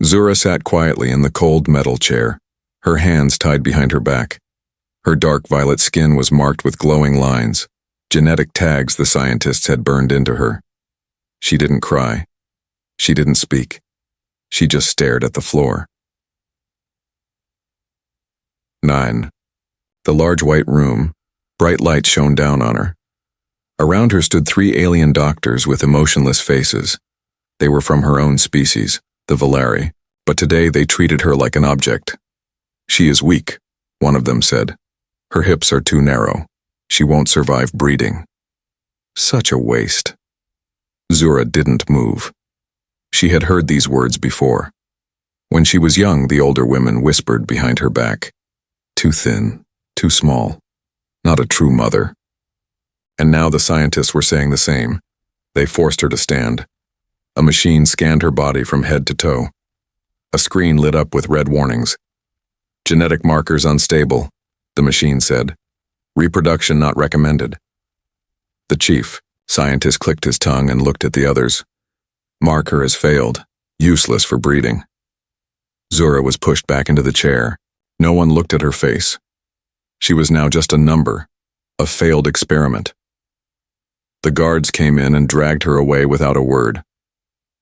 Zura sat quietly in the cold metal chair, her hands tied behind her back. Her dark violet skin was marked with glowing lines, genetic tags the scientists had burned into her. She didn't cry. She didn't speak. She just stared at the floor. 9. The large white room. Bright light shone down on her. Around her stood 3 alien doctors with emotionless faces. They were from her own species, the Valeri, but today they treated her like an object. "She is weak," one of them said. "Her hips are too narrow. She won't survive breeding." Such a waste. Zura didn't move. She had heard these words before. When she was young, the older women whispered behind her back, "Too thin, too small, not a true mother." And now the scientists were saying the same. They forced her to stand. A machine scanned her body from head to toe. A screen lit up with red warnings. "Genetic markers unstable," the machine said. "Reproduction not recommended." The chief scientist clicked his tongue and looked at the others. "Marker has failed. Useless for breeding." Zura was pushed back into the chair. No one looked at her face. She was now just a number, a failed experiment. The guards came in and dragged her away without a word.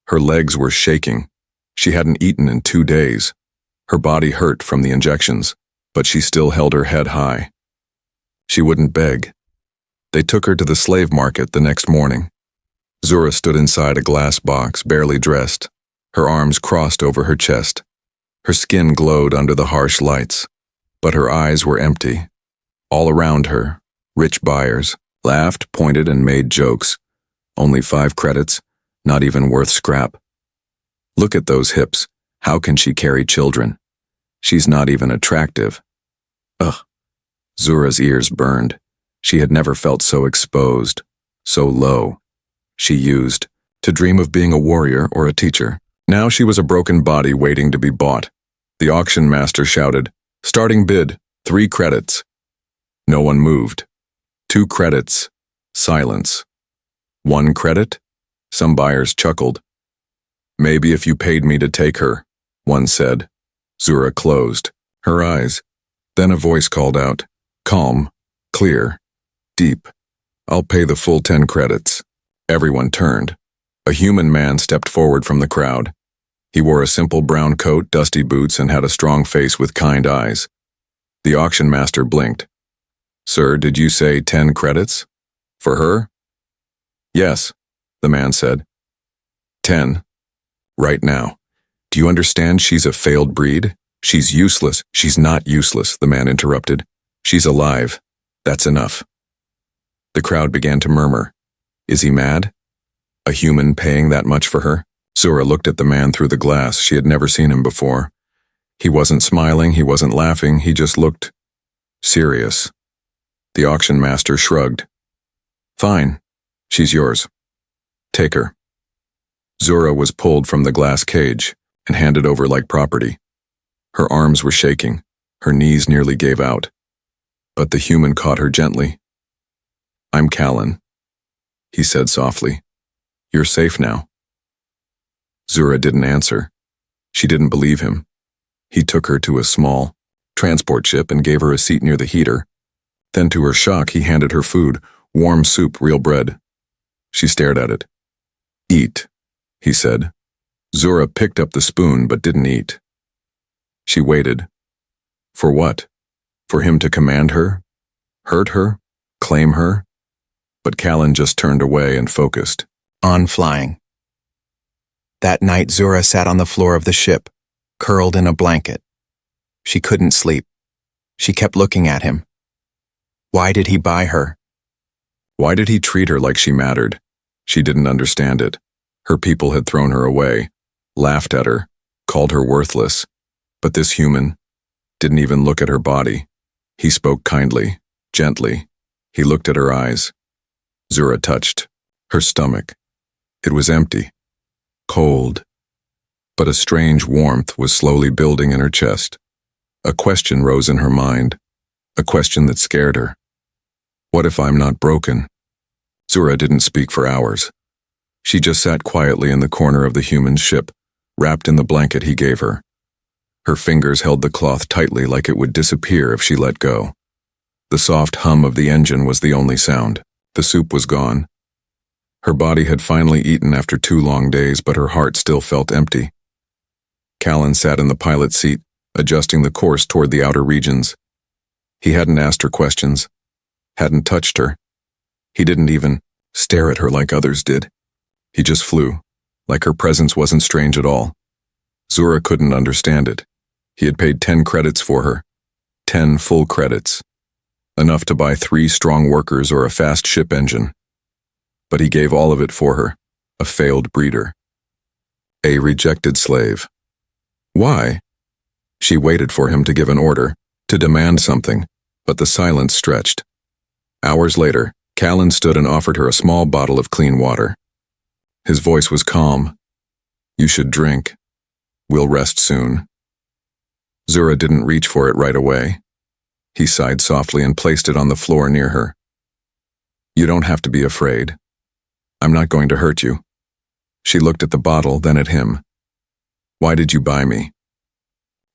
Her legs were shaking. She hadn't eaten in 2 days. Her body hurt from the injections, but she still held her head high. She wouldn't beg. They took her to the slave market the next morning. Zura stood inside a glass box, barely dressed, her arms crossed over her chest. Her skin glowed under the harsh lights, but her eyes were empty. All around her, rich buyers laughed, pointed, and made jokes. Only 5 credits, not even worth scrap. Look at those hips. How can she carry children? She's not even attractive. Ugh. Zura's ears burned. She had never felt so exposed, so low. She used to dream of being a warrior or a teacher. Now she was a broken body waiting to be bought. The auction master shouted, "Starting bid, 3 credits." No one moved. 2 credits. Silence. 1 credit? Some buyers chuckled. "Maybe if you paid me to take her," one said. Zura closed her eyes. Then a voice called out, calm, clear, deep. "I'll pay the full 10 credits." Everyone turned. A human man stepped forward from the crowd. He wore a simple brown coat, dusty boots, and had a strong face with kind eyes. The auction master blinked. "Sir, did you say 10 credits? For her?" "Yes," the man said. 10. Right now. Do you understand she's a failed breed? She's useless." "She's not useless," the man interrupted. "She's alive. That's enough." The crowd began to murmur. Is he mad? A human paying that much for her? Zura looked at the man through the glass. She had never seen him before. He wasn't smiling, he wasn't laughing, he just looked serious. The auction master shrugged. "Fine. She's yours. Take her." Zura was pulled from the glass cage and handed over like property. Her arms were shaking. Her knees nearly gave out. But the human caught her gently. "I'm Callan," he said softly. "You're safe now." Zura didn't answer. She didn't believe him. He took her to a small transport ship and gave her a seat near the heater. Then to her shock, he handed her food, warm soup, real bread. She stared at it. "Eat," he said. Zura picked up the spoon but didn't eat. She waited. For what? For him to command her? Hurt her? Claim her? But Callan just turned away and focused. On flying. That night Zura sat on the floor of the ship, curled in a blanket. She couldn't sleep. She kept looking at him. Why did he buy her? Why did he treat her like she mattered? She didn't understand it. Her people had thrown her away, laughed at her, called her worthless. But this human didn't even look at her body. He spoke kindly, gently. He looked at her eyes. Zura touched her stomach. It was empty, cold. But a strange warmth was slowly building in her chest. A question rose in her mind, a question that scared her. What if I'm not broken? Zura didn't speak for hours. She just sat quietly in the corner of the human ship, wrapped in the blanket he gave her. Her fingers held the cloth tightly like it would disappear if she let go. The soft hum of the engine was the only sound. The soup was gone. Her body had finally eaten after 2 long days, but her heart still felt empty. Callan sat in the pilot's seat, adjusting the course toward the outer regions. He hadn't asked her questions, hadn't touched her. He didn't even stare at her like others did. He just flew, like her presence wasn't strange at all. Zura couldn't understand it. He had paid 10 credits for her. 10 full credits. Enough to buy 3 strong workers or a fast ship engine. But he gave all of it for her, a failed breeder. A rejected slave. Why? She waited for him to give an order, to demand something, but the silence stretched. Hours later, Callan stood and offered her a small bottle of clean water. His voice was calm. You should drink. We'll rest soon. Zura didn't reach for it right away. He sighed softly and placed it on the floor near her. You don't have to be afraid. I'm not going to hurt you. She looked at the bottle, then at him. Why did you buy me?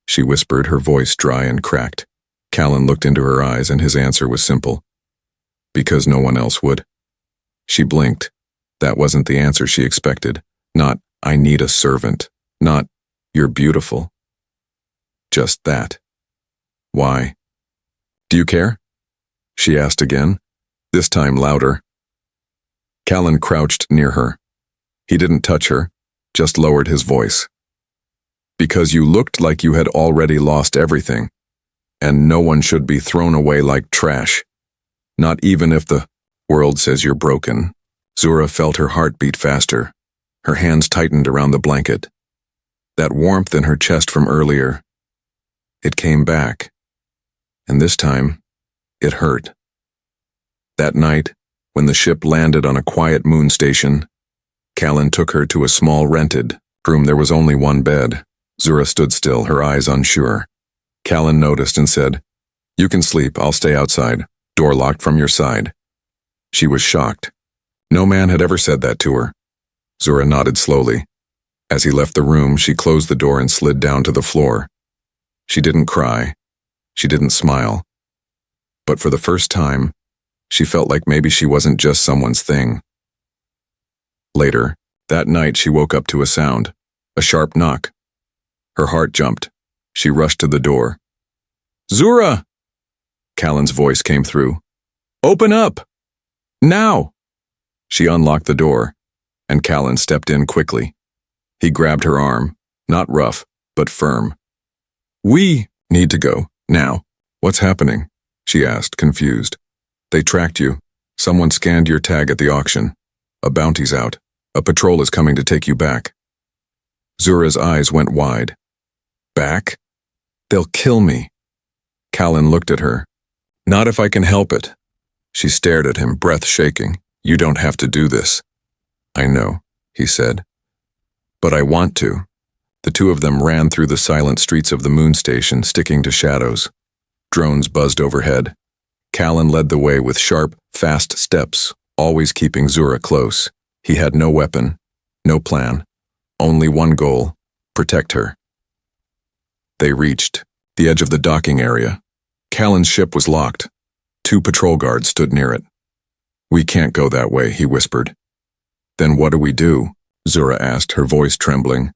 She whispered, her voice dry and cracked. Callan looked into her eyes and his answer was simple. Because no one else would. She blinked. That wasn't the answer she expected. Not, I need a servant. Not, you're beautiful. Just that. Why? Do you care? She asked again, this time louder. Callan crouched near her. He didn't touch her, just lowered his voice. Because you looked like you had already lost everything, and no one should be thrown away like trash. Not even if the world says you're broken. Zura felt her heart beat faster. Her hands tightened around the blanket. That warmth in her chest from earlier, it came back. And this time, it hurt. That night, when the ship landed on a quiet moon station, Callan took her to a small rented room. There was only one bed. Zura stood still, her eyes unsure. Callan noticed and said, You can sleep, I'll stay outside. Door locked from your side. She was shocked. No man had ever said that to her. Zura nodded slowly. As he left the room, she closed the door and slid down to the floor. She didn't cry. She didn't smile. But for the first time, she felt like maybe she wasn't just someone's thing. Later, that night she woke up to a sound, a sharp knock. Her heart jumped. She rushed to the door. Zura! Callan's voice came through. Open up! Now! She unlocked the door, and Callan stepped in quickly. He grabbed her arm, not rough, but firm. We need to go, now. What's happening? She asked, confused. They tracked you. Someone scanned your tag at the auction. A bounty's out. A patrol is coming to take you back. Zura's eyes went wide. Back? They'll kill me. Callan looked at her. Not if I can help it. She stared at him, breath shaking. You don't have to do this. I know, he said. But I want to. The two of them ran through the silent streets of the moon station, sticking to shadows. Drones buzzed overhead. Callan led the way with sharp, fast steps, always keeping Zura close. He had no weapon, no plan, only one goal, protect her. They reached the edge of the docking area. Callan's ship was locked. 2 patrol guards stood near it. We can't go that way, he whispered. Then what do we do? Zura asked, her voice trembling.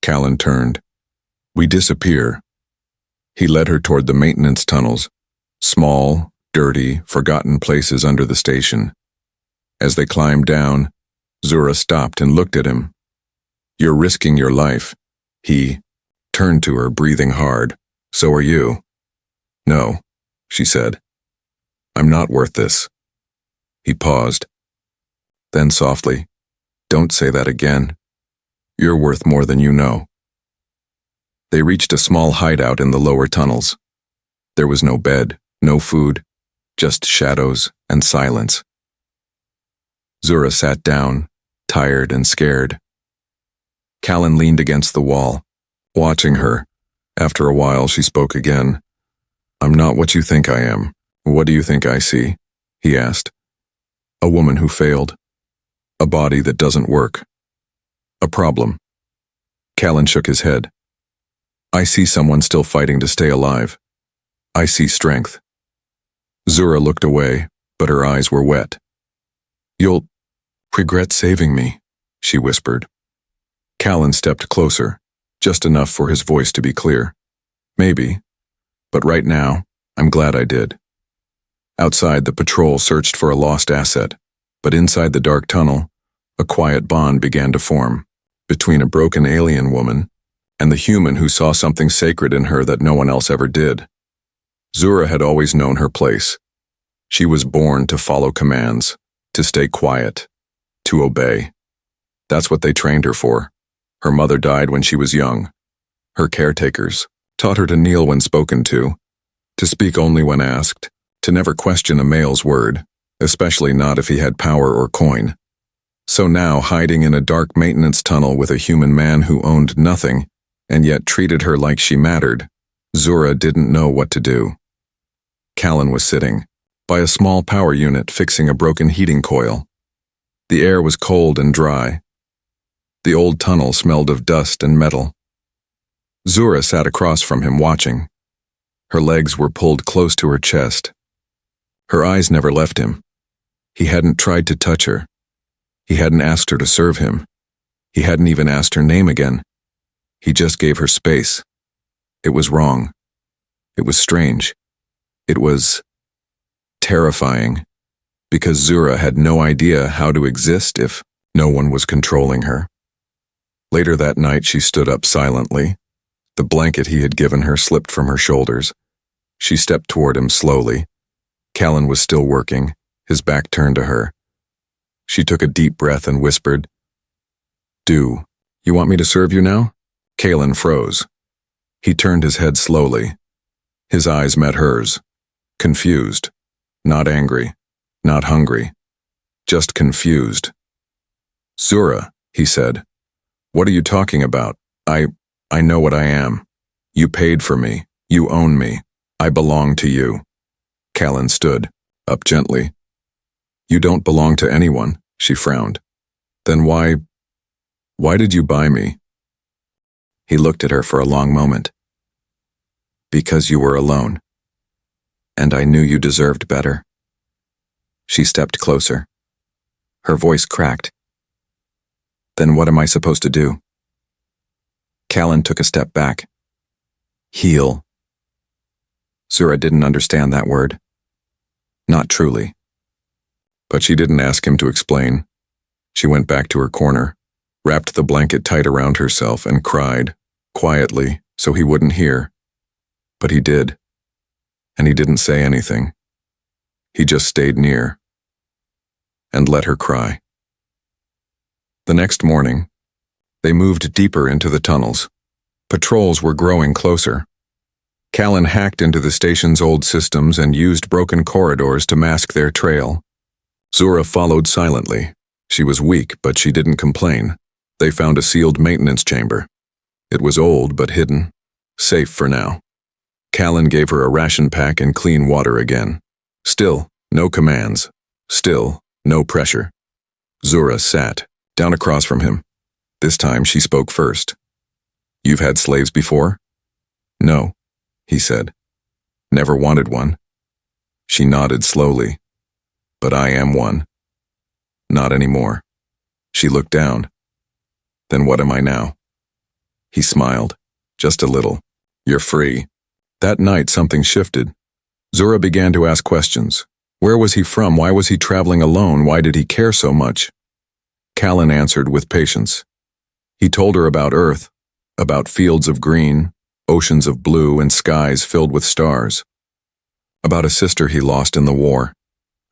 Callan turned. We disappear. He led her toward the maintenance tunnels, small, dirty, forgotten places under the station. As they climbed down, Zura stopped and looked at him. You're risking your life. He turned to her, breathing hard. So are you. No, she said. I'm not worth this. He paused. Then softly, don't say that again. You're worth more than you know. They reached a small hideout in the lower tunnels. There was no bed, no food, just shadows and silence. Zura sat down, tired and scared. Callan leaned against the wall, watching her. After a while, she spoke again. I'm not what you think I am. What do you think I see? He asked. A woman who failed. A body that doesn't work. A problem. Callan shook his head. I see someone still fighting to stay alive. I see strength. Zura looked away, but her eyes were wet. You'll regret saving me, she whispered. Callan stepped closer, just enough for his voice to be clear. Maybe, but right now, I'm glad I did. Outside, the patrol searched for a lost asset, but inside the dark tunnel, a quiet bond began to form between a broken alien woman and the human who saw something sacred in her that no one else ever did. Zura had always known her place. She was born to follow commands, to stay quiet, to obey. That's what they trained her for. Her mother died when she was young. Her caretakers taught her to kneel when spoken to speak only when asked, to never question a male's word, especially not if he had power or coin. So now, hiding in a dark maintenance tunnel with a human man who owned nothing, and yet treated her like she mattered, Zura didn't know what to do. Callan was sitting by a small power unit fixing a broken heating coil. The air was cold and dry. The old tunnel smelled of dust and metal. Zura sat across from him watching. Her legs were pulled close to her chest. Her eyes never left him. He hadn't tried to touch her. He hadn't asked her to serve him. He hadn't even asked her name again. He just gave her space. It was wrong. It was strange. It was terrifying, because Zura had no idea how to exist if no one was controlling her. Later that night, she stood up silently. The blanket he had given her slipped from her shoulders. She stepped toward him slowly. Callan was still working, his back turned to her. She took a deep breath and whispered, "Do you want me to serve you now?" Callan froze. He turned his head slowly. His eyes met hers, confused, not angry, not hungry, just confused. "Zura," he said, "what are you talking about? I know what I am. You paid for me. You own me. I belong to you." Callan stood, up gently. "You don't belong to anyone," she frowned. "Then why did you buy me?" He looked at her for a long moment. "Because you were alone. And I knew you deserved better." She stepped closer. Her voice cracked. "Then what am I supposed to do?" Callan took a step back. "Heal." Zura didn't understand that word. Not truly. But she didn't ask him to explain. She went back to her corner, wrapped the blanket tight around herself, and cried, quietly, so he wouldn't hear. But he did. And he didn't say anything. He just stayed near and let her cry. The next morning, they moved deeper into the tunnels. Patrols were growing closer. Callan hacked into the station's old systems and used broken corridors to mask their trail. Zura followed silently. She was weak, but she didn't complain. They found a sealed maintenance chamber. It was old but hidden, safe for now. Callan gave her a ration pack and clean water again. Still, no commands. Still, no pressure. Zura sat, down across from him. This time she spoke first. "You've had slaves before?" "No," he said. "Never wanted one." She nodded slowly. "But I am one." "Not anymore." She looked down. "Then what am I now?" He smiled, just a little. "You're free." That night something shifted. Zura began to ask questions. Where was he from? Why was he traveling alone? Why did he care so much? Callan answered with patience. He told her about Earth, about fields of green, oceans of blue, and skies filled with stars. About a sister he lost in the war.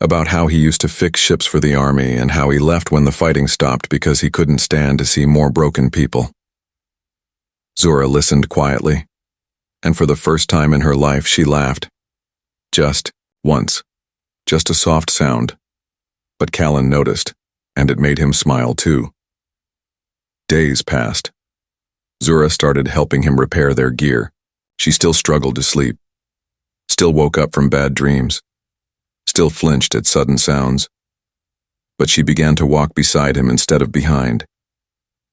About how he used to fix ships for the army and how he left when the fighting stopped because he couldn't stand to see more broken people. Zura listened quietly, and for the first time in her life she laughed. Just once. Just a soft sound. But Callan noticed, and it made him smile too. Days passed. Zura started helping him repair their gear. She still struggled to sleep. Still woke up from bad dreams. Still flinched at sudden sounds. But she began to walk beside him instead of behind.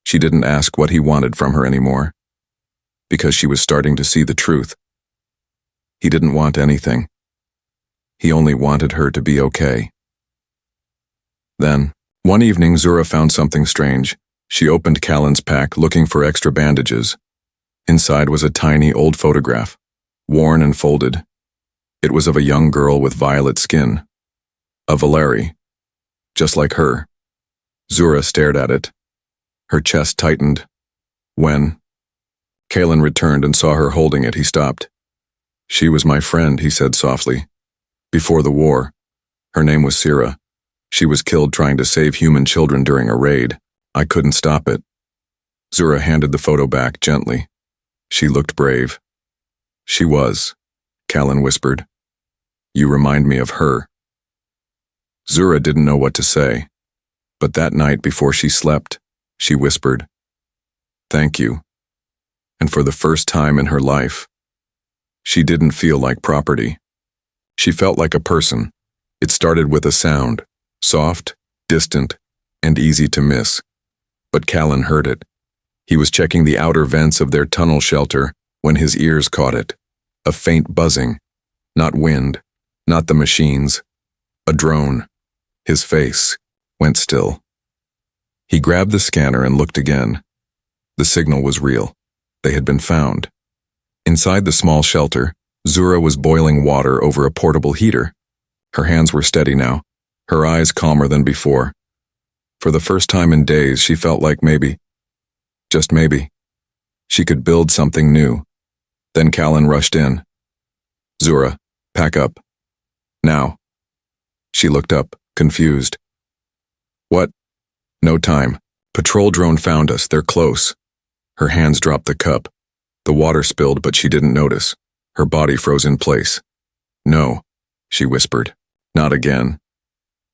She didn't ask what he wanted from her anymore, because she was starting to see the truth. He didn't want anything. He only wanted her to be okay. Then, one evening, Zura found something strange. She opened Callan's pack, looking for extra bandages. Inside was a tiny old photograph, worn and folded. It was of a young girl with violet skin. A Valeri, just like her. Zura stared at it. Her chest tightened. When Callan returned and saw her holding it, he stopped. "She was my friend," he said softly. "Before the war. Her name was Sira. She was killed trying to save human children during a raid. I couldn't stop it." Zura handed the photo back gently. She looked brave. "She was," Callan whispered. "You remind me of her." Zura didn't know what to say, but that night before she slept, she whispered, "Thank you." And for the first time in her life, she didn't feel like property. She felt like a person. It started with a sound, soft, distant, and easy to miss. But Callan heard it. He was checking the outer vents of their tunnel shelter when his ears caught it. A faint buzzing. Not wind, not the machines. A drone. His face went still. He grabbed the scanner and looked again. The signal was real. They had been found. Inside the small shelter, Zura was boiling water over a portable heater. Her hands were steady now, her eyes calmer than before. For the first time in days, she felt like maybe, just maybe, she could build something new. Then Callan rushed in. "Zura, pack up. Now." She looked up, confused. "What?" "No time. Patrol drone found us. They're close." Her hands dropped the cup. The water spilled, but she didn't notice. Her body froze in place. "No," she whispered. "Not again."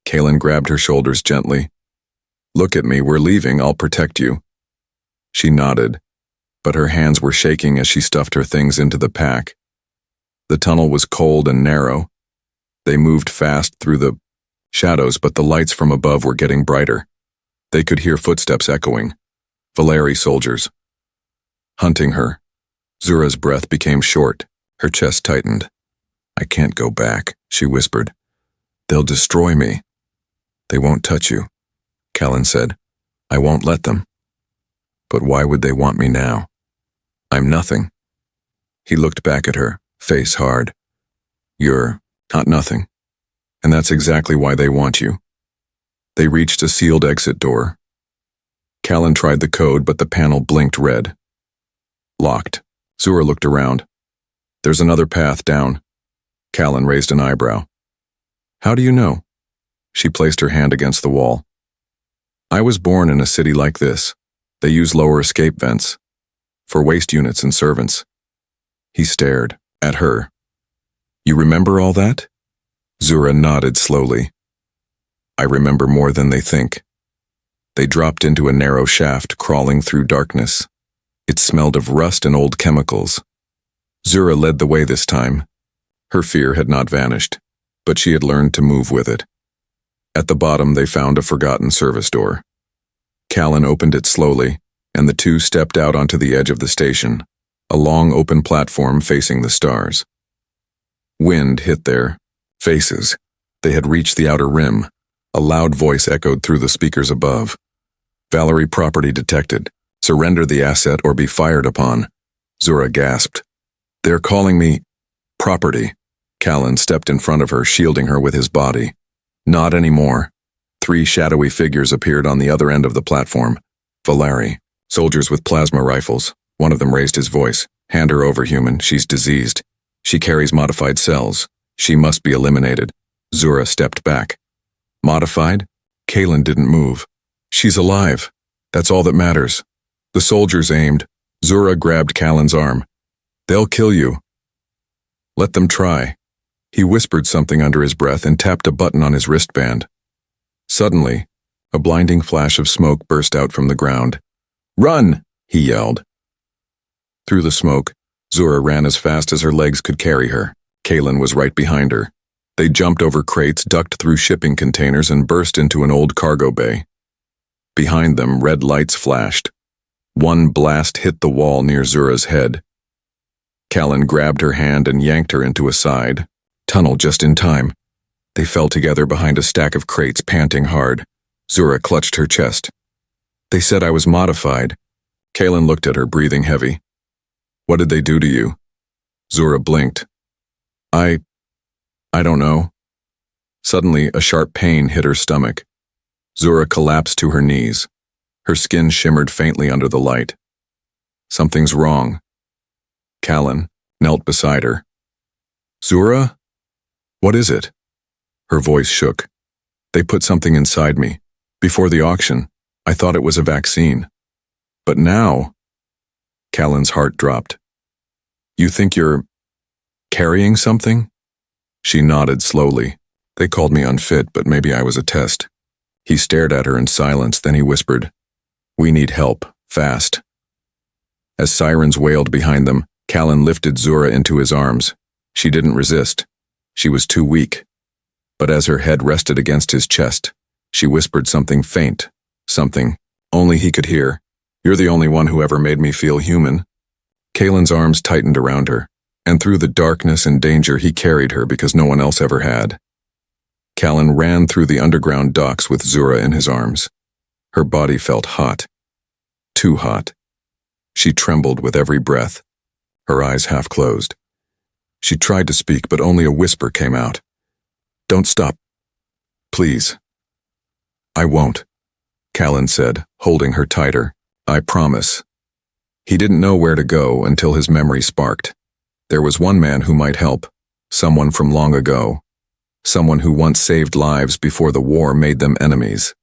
Callan grabbed her shoulders gently. "Look at me. We're leaving. I'll protect you." She nodded, but her hands were shaking as she stuffed her things into the pack. The tunnel was cold and narrow. They moved fast through the shadows, but the lights from above were getting brighter. They could hear footsteps echoing. Valeri soldiers. Hunting her. Zura's breath became short. Her chest tightened. "I can't go back," she whispered. "They'll destroy me." "They won't touch you," Callan said. "I won't let them." "But why would they want me now? I'm nothing." He looked back at her, face hard. "You're not nothing. And that's exactly why they want you." They reached a sealed exit door. Callan tried the code, but the panel blinked red. Locked. Zura looked around. "There's another path down." Callan raised an eyebrow. "How do you know?" She placed her hand against the wall. "I was born in a city like this. They use lower escape vents for waste units and servants." He stared at her. "You remember all that?" Zura nodded slowly. "I remember more than they think." They dropped into a narrow shaft, crawling through darkness. It smelled of rust and old chemicals. Zura led the way this time. Her fear had not vanished, but she had learned to move with it. At the bottom, they found a forgotten service door. Callan opened it slowly, and the two stepped out onto the edge of the station, a long open platform facing the stars. Wind hit their faces. They had reached the outer rim. A loud voice echoed through the speakers above. "Valerie property detected. Surrender the asset or be fired upon." Zura gasped. "They're calling me property." Callan stepped in front of her, shielding her with his body. "Not anymore." 3 shadowy figures appeared on the other end of the platform. Valeri, soldiers with plasma rifles. One of them raised his voice. "Hand her over, human. She's diseased. She carries modified cells. She must be eliminated." Zura stepped back. "Modified?" Callan didn't move. "She's alive. That's all that matters." The soldiers aimed. Zura grabbed Callan's arm. "They'll kill you." "Let them try." He whispered something under his breath and tapped a button on his wristband. Suddenly, a blinding flash of smoke burst out from the ground. "Run!" he yelled. Through the smoke, Zura ran as fast as her legs could carry her. Callan was right behind her. They jumped over crates, ducked through shipping containers, and burst into an old cargo bay. Behind them, red lights flashed. One blast hit the wall near Zura's head. Callan grabbed her hand and yanked her into a side tunnel just in time. They fell together behind a stack of crates, panting hard. Zura clutched her chest. They said I was modified. Callan looked at her, breathing heavy. What did they do to you? Zura blinked. I don't know. Suddenly, a sharp pain hit her stomach. Zura collapsed to her knees. Her skin shimmered faintly under the light. Something's wrong. Callan knelt beside her. Zura? What is it? Her voice shook. They put something inside me. Before the auction, I thought it was a vaccine. But now... Callan's heart dropped. You think you're carrying something? She nodded slowly. They called me unfit, but maybe I was a test. He stared at her in silence, then he whispered, We need help, fast. As sirens wailed behind them, Callan lifted Zura into his arms. She didn't resist. She was too weak. But as her head rested against his chest, she whispered something faint, something only he could hear. You're the only one who ever made me feel human. Callan's arms tightened around her, and through the darkness and danger he carried her because no one else ever had. Callan ran through the underground docks with Zura in his arms. Her body felt hot. Too hot. She trembled with every breath, her eyes half closed. She tried to speak, but only a whisper came out. Don't stop. Please. I won't, Callan said, holding her tighter. I promise. He didn't know where to go until his memory sparked. There was one man who might help, someone from long ago, someone who once saved lives before the war made them enemies.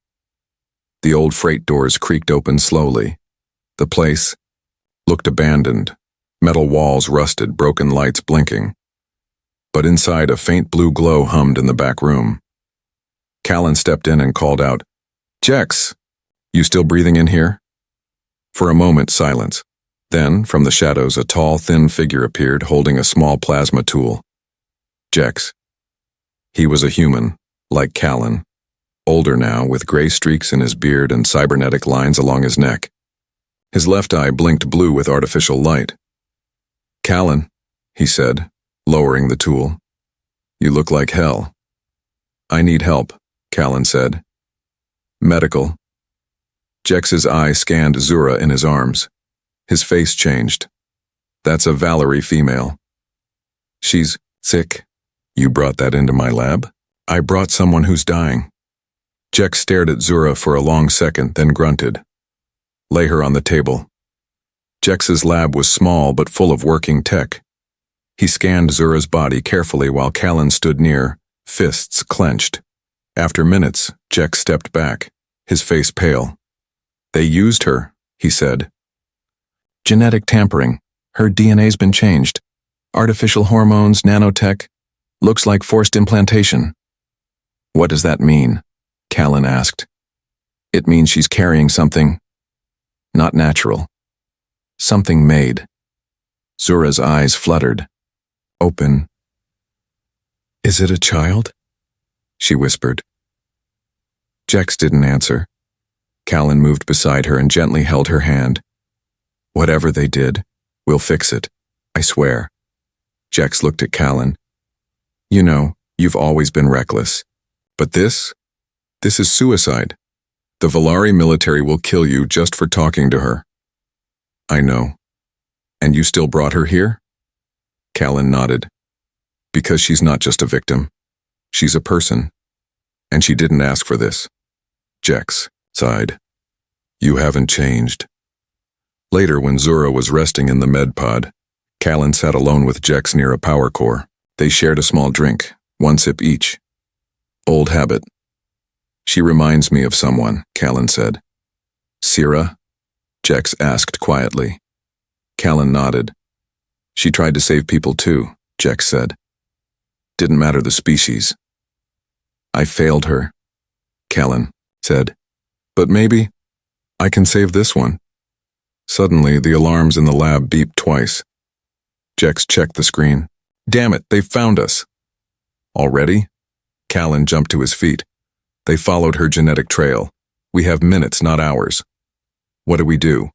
The old freight doors creaked open slowly. The place looked abandoned, metal walls rusted, broken lights blinking. But inside, a faint blue glow hummed in the back room. Callan stepped in and called out, Jex, you still breathing in here? For a moment, silence. Then, from the shadows, a tall, thin figure appeared, holding a small plasma tool. Jex. He was a human, like Callan. Older now, with gray streaks in his beard and cybernetic lines along his neck. His left eye blinked blue with artificial light. Callan, he said, lowering the tool. You look like hell. I need help, Callan said. Medical. Jex's eye scanned Zura in his arms. His face changed. That's a Valerie female. She's sick. You brought that into my lab? I brought someone who's dying. Jex stared at Zura for a long second, then grunted. Lay her on the table. Jex's lab was small but full of working tech. He scanned Zura's body carefully while Callan stood near, fists clenched. After minutes, Jex stepped back, his face pale. They used her, he said. Genetic tampering. Her DNA's been changed. Artificial hormones, nanotech. Looks like forced implantation. What does that mean? Callan asked. It means she's carrying something not natural. Something made. Zura's eyes fluttered. Open. Is it a child? She whispered. Jex didn't answer. Callan moved beside her and gently held her hand. Whatever they did, we'll fix it, I swear. Jex looked at Callan. You know, you've always been reckless. But this is suicide. The Valari military will kill you just for talking to her. I know. And you still brought her here? Callan nodded. Because she's not just a victim. She's a person. And she didn't ask for this. Jex sighed. You haven't changed. Later, when Zura was resting in the med pod, Callan sat alone with Jex near a power core. They shared a small drink, one sip each. Old habit. She reminds me of someone, Callan said. Sira? Jex asked quietly. Callan nodded. She tried to save people too, Jex said. Didn't matter the species. I failed her, Callan said. But maybe I can save this one. Suddenly, the alarms in the lab beeped twice. Jex checked the screen. Damn it, they've found us. Already? Callan jumped to his feet. They followed her genetic trail. We have minutes, not hours. What do we do?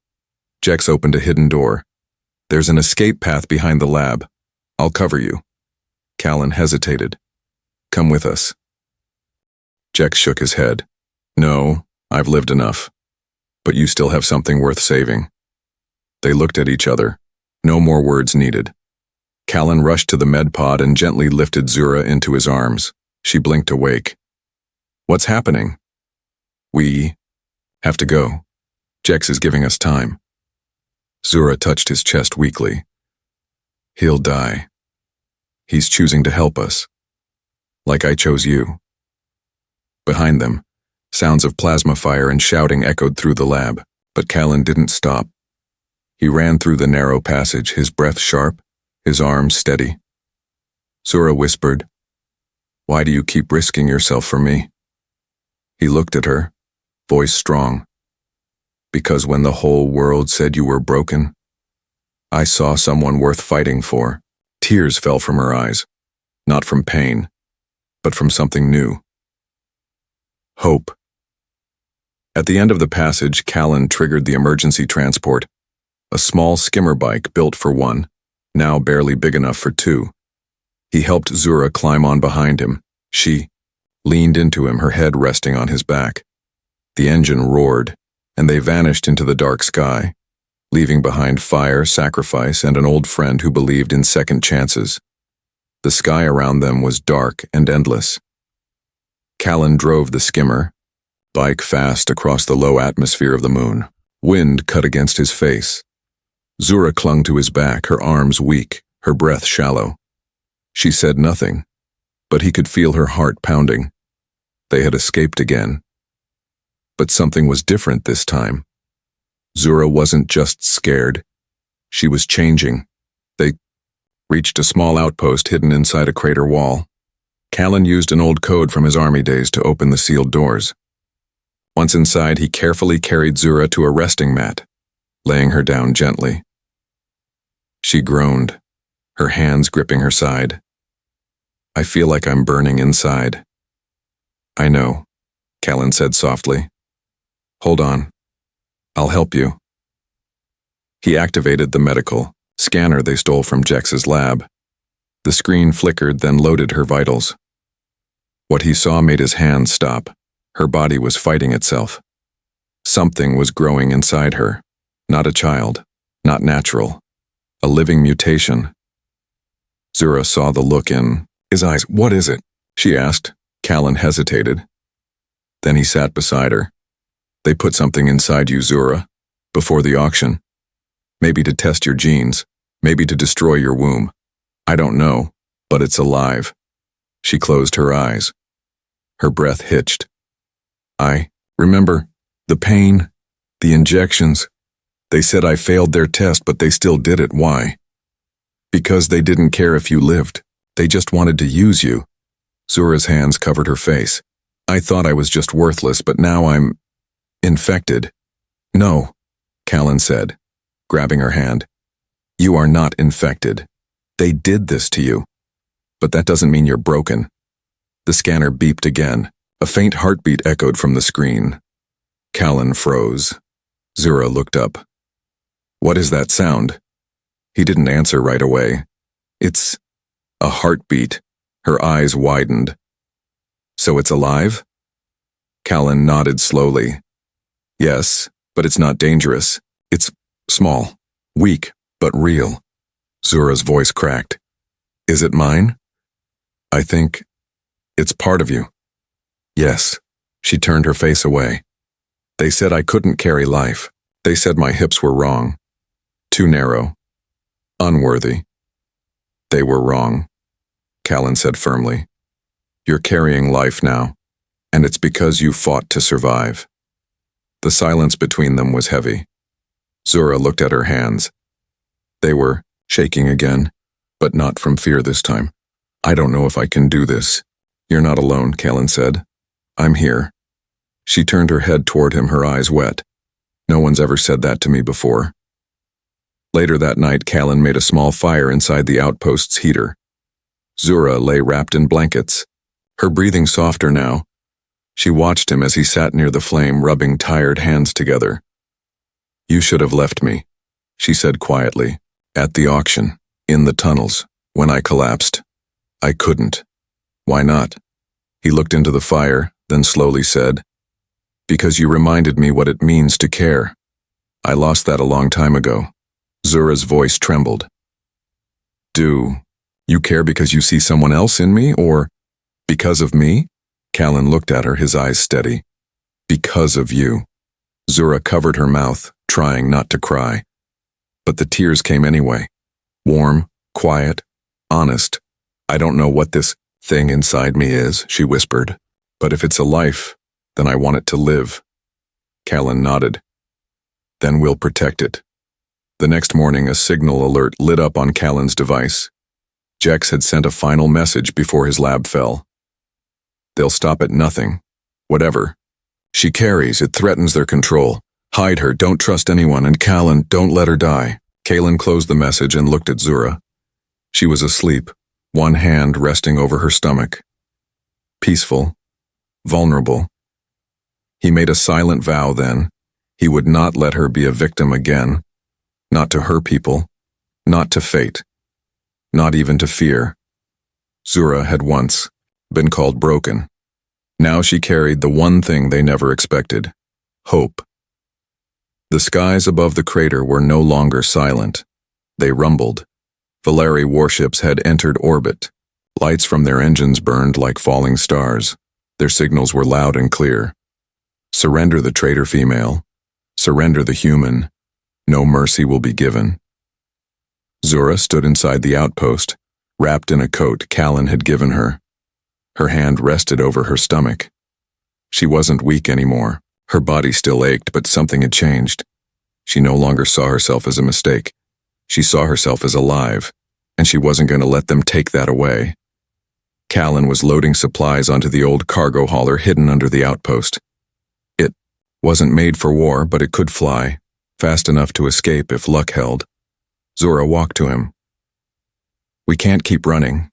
Jex opened a hidden door. There's an escape path behind the lab. I'll cover you. Callan hesitated. Come with us. Jex shook his head. No, I've lived enough. But you still have something worth saving. They looked at each other. No more words needed. Callan rushed to the med pod and gently lifted Zura into his arms. She blinked awake. What's happening? We have to go. Jex is giving us time. Zura touched his chest weakly. He'll die. He's choosing to help us. Like I chose you. Behind them, sounds of plasma fire and shouting echoed through the lab, but Callan didn't stop. He ran through the narrow passage, his breath sharp, his arms steady. Zura whispered, "Why do you keep risking yourself for me?" He looked at her, voice strong. Because when the whole world said you were broken, I saw someone worth fighting for. Tears fell from her eyes, not from pain, but from something new. Hope. At the end of the passage, Callan triggered the emergency transport, a small skimmer bike built for one, now barely big enough for two. He helped Zura climb on behind him. She leaned into him, her head resting on his back. The engine roared, and they vanished into the dark sky, leaving behind fire, sacrifice, and an old friend who believed in second chances. The sky around them was dark and endless. Callan drove the skimmer, bike fast across the low atmosphere of the moon. Wind cut against his face. Zura clung to his back, her arms weak, her breath shallow. She said nothing, but he could feel her heart pounding. They had escaped again. But something was different this time. Zura wasn't just scared. She was changing. They reached a small outpost hidden inside a crater wall. Callan used an old code from his army days to open the sealed doors. Once inside, he carefully carried Zura to a resting mat, laying her down gently. She groaned, her hands gripping her side. I feel like I'm burning inside. I know, Callan said softly. Hold on. I'll help you. He activated the medical scanner they stole from Jex's lab. The screen flickered, then loaded her vitals. What he saw made his hands stop. Her body was fighting itself. Something was growing inside her. Not a child, not natural. A living mutation. Zura saw the look in his eyes. What is it? She asked. Callan hesitated. Then he sat beside her. They put something inside you, Zura, before the auction. Maybe to test your genes, maybe to destroy your womb. I don't know, but it's alive. She closed her eyes. Her breath hitched. I remember the pain, the injections. They said I failed their test, but they still did it. Why? Because they didn't care if you lived. They just wanted to use you. Zura's hands covered her face. I thought I was just worthless, but now I'm infected. No, Callan said, grabbing her hand. You are not infected. They did this to you. But that doesn't mean you're broken. The scanner beeped again. A faint heartbeat echoed from the screen. Callan froze. Zura looked up. What is that sound? He didn't answer right away. It's a heartbeat. Her eyes widened. So it's alive? Callan nodded slowly. Yes, but it's not dangerous. It's small, weak, but real. Zura's voice cracked. Is it mine? I think it's part of you. Yes. She turned her face away. They said I couldn't carry life. They said my hips were wrong. Too narrow. Unworthy. They were wrong, Callan said firmly. You're carrying life now, and it's because you fought to survive. The silence between them was heavy. Zura looked at her hands. They were shaking again, but not from fear this time. I don't know if I can do this. You're not alone, Callan said. I'm here. She turned her head toward him, her eyes wet. No one's ever said that to me before. Later that night, Callan made a small fire inside the outpost's heater. Zura lay wrapped in blankets, her breathing softer now. She watched him as he sat near the flame, rubbing tired hands together. You should have left me, she said quietly. At the auction, in the tunnels, when I collapsed. I couldn't. Why not? He looked into the fire, then slowly said, because you reminded me what it means to care. I lost that a long time ago. Zura's voice trembled. Do you care because you see someone else in me, or because of me? Callan looked at her, his eyes steady. Because of you. Zura covered her mouth, trying not to cry. But the tears came anyway. Warm, quiet, honest. I don't know what this thing inside me is, she whispered. But if it's a life, then I want it to live. Callan nodded. Then we'll protect it. The next morning, a signal alert lit up on Callan's device. Jex had sent a final message before his lab fell. They'll stop at nothing. Whatever. She carries, it threatens their control. Hide her, don't trust anyone, and Callan, don't let her die. Callan closed the message and looked at Zura. She was asleep, one hand resting over her stomach. Peaceful, vulnerable. He made a silent vow then. He would not let her be a victim again. Not to her people, not to fate, not even to fear. Zura had once been called broken. Now she carried the one thing they never expected, hope. The skies above the crater were no longer silent. They rumbled. Valeri warships had entered orbit. Lights from their engines burned like falling stars. Their signals were loud and clear. Surrender the traitor female. Surrender the human. No mercy will be given. Zura stood inside the outpost, wrapped in a coat Callan had given her. Her hand rested over her stomach. She wasn't weak anymore. Her body still ached, but something had changed. She no longer saw herself as a mistake. She saw herself as alive, and she wasn't going to let them take that away. Callan was loading supplies onto the old cargo hauler hidden under the outpost. It wasn't made for war, but it could fly, fast enough to escape if luck held. Zura walked to him. We can't keep running.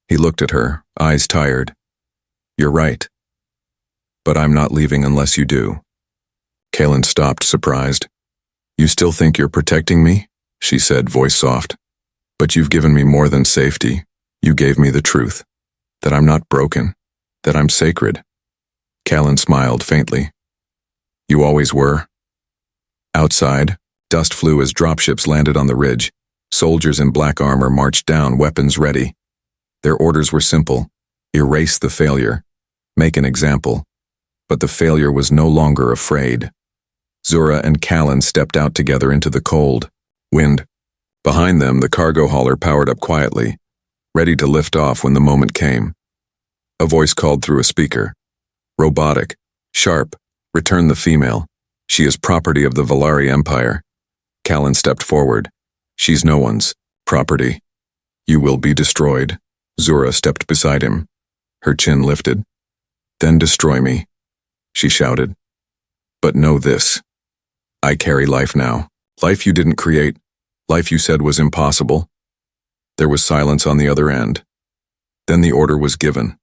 He looked at her, eyes tired. You're right. But I'm not leaving unless you do. Callan stopped, surprised. You still think you're protecting me? She said, voice soft. But you've given me more than safety. You gave me the truth. That I'm not broken. That I'm sacred. Callan smiled faintly. You always were. Outside, dust flew as dropships landed on the ridge. Soldiers in black armor marched down, weapons ready. Their orders were simple. Erase the failure. Make an example. But the failure was no longer afraid. Zura and Callan stepped out together into the cold wind. Behind them, the cargo hauler powered up quietly, ready to lift off when the moment came. A voice called through a speaker. Robotic, sharp, return the female. She is property of the Valeri Empire. Callan stepped forward. She's no one's property. You will be destroyed. Zura stepped beside him. Her chin lifted. Then destroy me, she shouted. But know this. I carry life now. Life you didn't create. Life you said was impossible. There was silence on the other end. Then the order was given.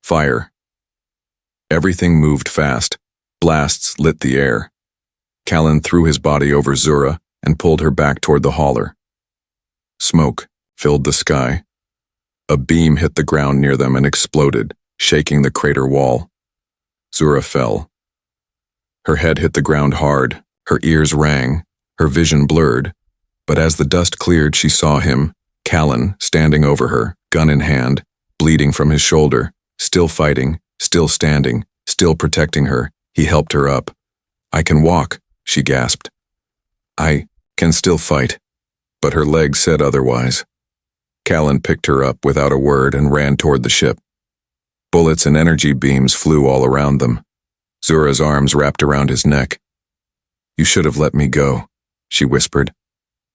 Fire. Everything moved fast. Blasts lit the air. Callan threw his body over Zura and pulled her back toward the hauler. Smoke filled the sky. A beam hit the ground near them and exploded, shaking the crater wall. Zura fell. Her head hit the ground hard, her ears rang, her vision blurred, but as the dust cleared she saw him, Callan, standing over her, gun in hand, bleeding from his shoulder, still fighting, still standing, still protecting her. He helped her up. I can walk, she gasped. I can still fight. But her legs said otherwise. Callan picked her up without a word and ran toward the ship. Bullets and energy beams flew all around them. Zura's arms wrapped around his neck. You should have let me go, she whispered.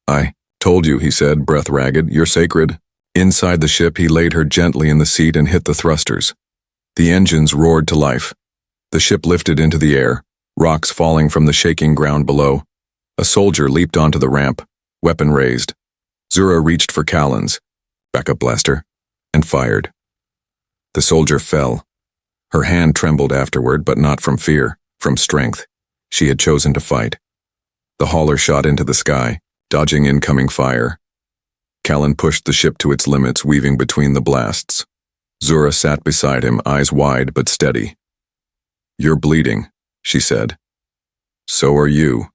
I told you, he said, breath ragged. You're sacred. Inside the ship, he laid her gently in the seat and hit the thrusters. The engines roared to life. The ship lifted into the air, rocks falling from the shaking ground below. A soldier leaped onto the ramp, weapon raised. Zura reached for Callan's backup blaster and fired. The soldier fell. Her hand trembled afterward, but not from fear, from strength. She had chosen to fight. The hauler shot into the sky, dodging incoming fire. Callan pushed the ship to its limits, weaving between the blasts. Zura sat beside him, eyes wide but steady. "You're bleeding," she said. "So are you,"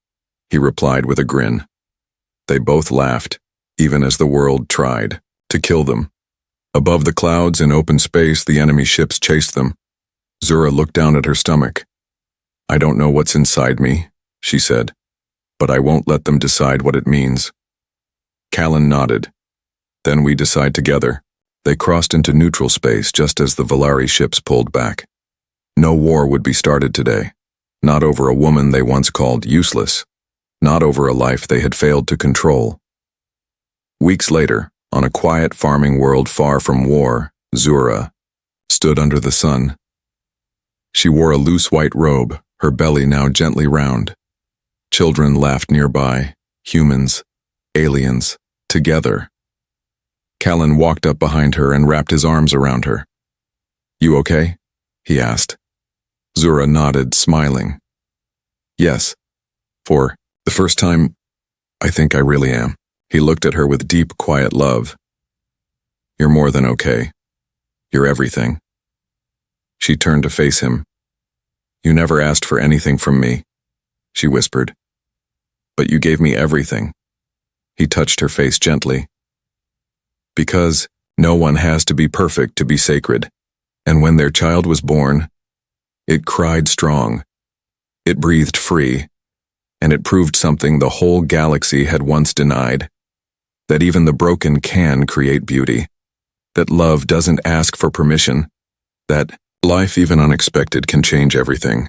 he replied with a grin. They both laughed, even as the world tried to kill them. Above the clouds in open space, the enemy ships chased them. Zura looked down at her stomach. "I don't know what's inside me," she said, "but I won't let them decide what it means." Callan nodded. "Then we decide together." They crossed into neutral space just as the Valari ships pulled back. No war would be started today. Not over a woman they once called useless. Not over a life they had failed to control. Weeks later, on a quiet farming world far from war, Zura stood under the sun. She wore a loose white robe, her belly now gently round. Children laughed nearby, humans, aliens, together. Callan walked up behind her and wrapped his arms around her. "You okay?" he asked. Zura nodded, smiling. "Yes. For the first time, I think I really am." He looked at her with deep, quiet love. "You're more than okay. You're everything." She turned to face him. "You never asked for anything from me," she whispered. "But you gave me everything." He touched her face gently. "Because no one has to be perfect to be sacred. And when their child was born, it cried strong. It breathed free. And it proved something the whole galaxy had once denied. That even the broken can create beauty. That love doesn't ask for permission. That life, even unexpected, can change everything.